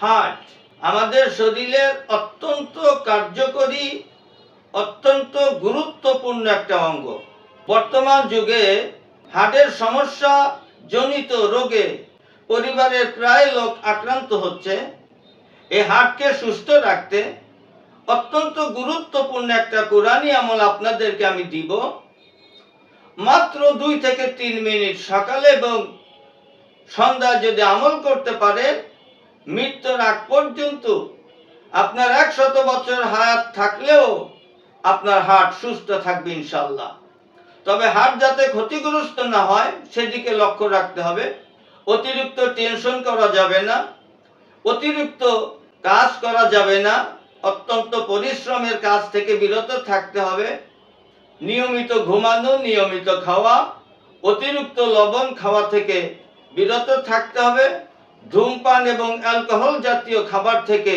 Heart আমাদের শরীরের অত্যন্ত কার্যকরী, অত্যন্ত গুরুত্বপূর্ণ একটা অঙ্গ। বর্তমান যুগে হার্টের সমস্যা জনিত রোগে পরিবারের প্রায় লোক আক্রান্ত হচ্ছে। এই হার্টকে সুস্থ রাখতে অত্যন্ত গুরুত্বপূর্ণ একটা কোরআনি আমল আপনাদেরকে আমি দিব। মাত্র 2 থেকে 3 মিনিট সকালে এবং সন্ধ্যায় যদি আমল করতে পারেন, মৃত্যুর আগ পর্যন্ত আপনার 100 বছর হায়াত থাকলেও আপনার হার্ট সুস্থ থাকবে ইনশাআল্লাহ। তবে হার্ট যাতে ক্ষতিগ্রস্ত না হয় সেদিকে লক্ষ্য রাখতে হবে। অতিরিক্ত টেনশন করা যাবে না, অতিরিক্ত কাজ করা যাবে না, অত্যন্ত পরিশ্রমের কাজ থেকে বিরত থাকতে হবে। নিয়মিত ঘুমানো, নিয়মিত খাওয়া, অতিরিক্ত লবণ খাওয়া থেকে বিরত থাকতে হবে। ধূমপান এবং অ্যালকোহল জাতীয় খাবার থেকে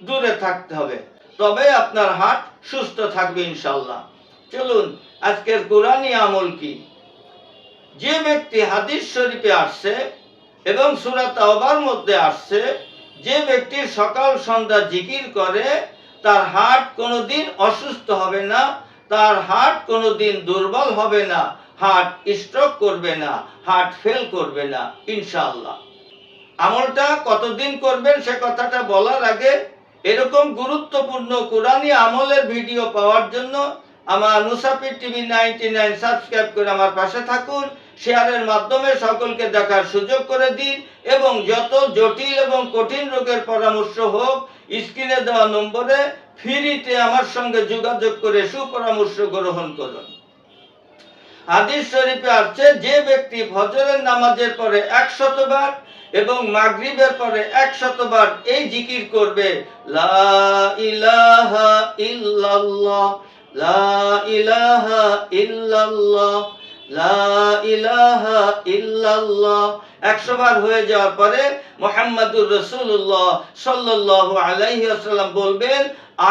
দূরে থাকতে হবে, তবে আপনার হার্ট সুস্থ থাকবে ইনশাআল্লাহ। চলুন আজকের কোরআনি আমল কি। যে ব্যক্তি হাদিস শরীফে আসছে এবং সূরা তাওবার মধ্যে আসছে, যে ব্যক্তি সকাল সন্ধ্যা জিকির করে তার হার্ট কোনোদিন অসুস্থ হবে না, তার হার্ট কোনোদিন দুর্বল হবে না, হার্ট স্ট্রোক করবে না, হার্ট ফেল করবে না ইনশাআল্লাহ। আমলটা কতদিন করবেন সে কথাটা বলার আগে এরকম গুরুত্বপূর্ণ কোরআনি আমলের ভিডিও পাওয়ার জন্য আমার মুসাফির টিভি 99 সাবস্ক্রাইব করে আমার পাশে থাকুন। শেয়ারের মাধ্যমে সকলকে দেখার সুযোগ করে দিন এবং যত জটিল এবং কঠিন রোগের পরামর্শ হোক স্ক্রিনে দেওয়া নম্বরে ফ্রিতে আমার সঙ্গে যোগাযোগ করে সুপরামর্শ গ্রহণ করুন। হাদিস শরীফে আছে, যে ব্যক্তি ফজরের নামাজের পরে 100 বার এবং মাগরিবের পরে 100 বার এই জিকির করবে, লা ইলাহা ইল্লাল্লাহ, লা ইলাহা ইল্লাল্লাহ, লা ইলাহা ইল্লাল্লাহ, 100 বার হয়ে যাওয়ার পরে মুহাম্মাদুর রাসূলুল্লাহ সাল্লাল্লাহু আলাইহি ওয়াসাল্লাম বলবেন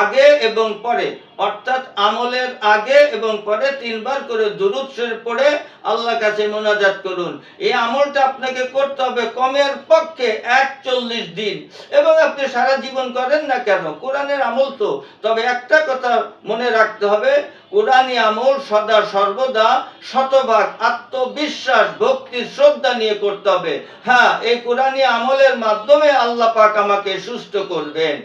আগে এবং পরে, অর্থাৎ আমলের আগে এবং পরে 3 বার করে দুরূদ শরীফ পড়ে আল্লাহর কাছে মোনাজাত করুন। এই আমলটা আপনাকে করতে হবে কমের পক্ষে 41 দিন, এবং আপনি সারা জীবন করেন না কেন, কোরআনের আমল তো। তবে একটা কথা মনে রাখতে হবে, কোরআনি আমল সদা সর্বদা শতভাগ আত্মবিশ্বাস, ভক্তি, শ্রদ্ধা নিয়ে করতে হবে। হ্যাঁ, এই কোরআনি আমলের মাধ্যমে আল্লাহ পাক আমাকে সুস্থ করবেন।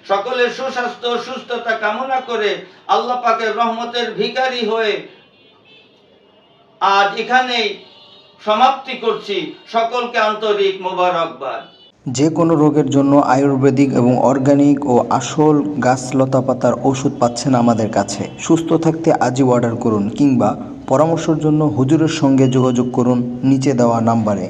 সকলের সুস্বাস্থ্য সুস্থতা কামনা করে আল্লাহ পাকের রহমতের ভিখারি হয়ে আজ এখানেই সমাপ্তি করছি। সকলকে আন্তরিক মোবারকবাদ। যে কোনো রোগের জন্য আয়ুর্বেদিক এবং অর্গানিক ও আসল গাছ লতাপাতার ওষুধ পাচ্ছেন আমাদের কাছে। সুস্থ থাকতে আজই অর্ডার করুন কিংবা পরামর্শের জন্য হুজুরের সঙ্গে যোগাযোগ করুন নিচে দেওয়া নাম্বারে।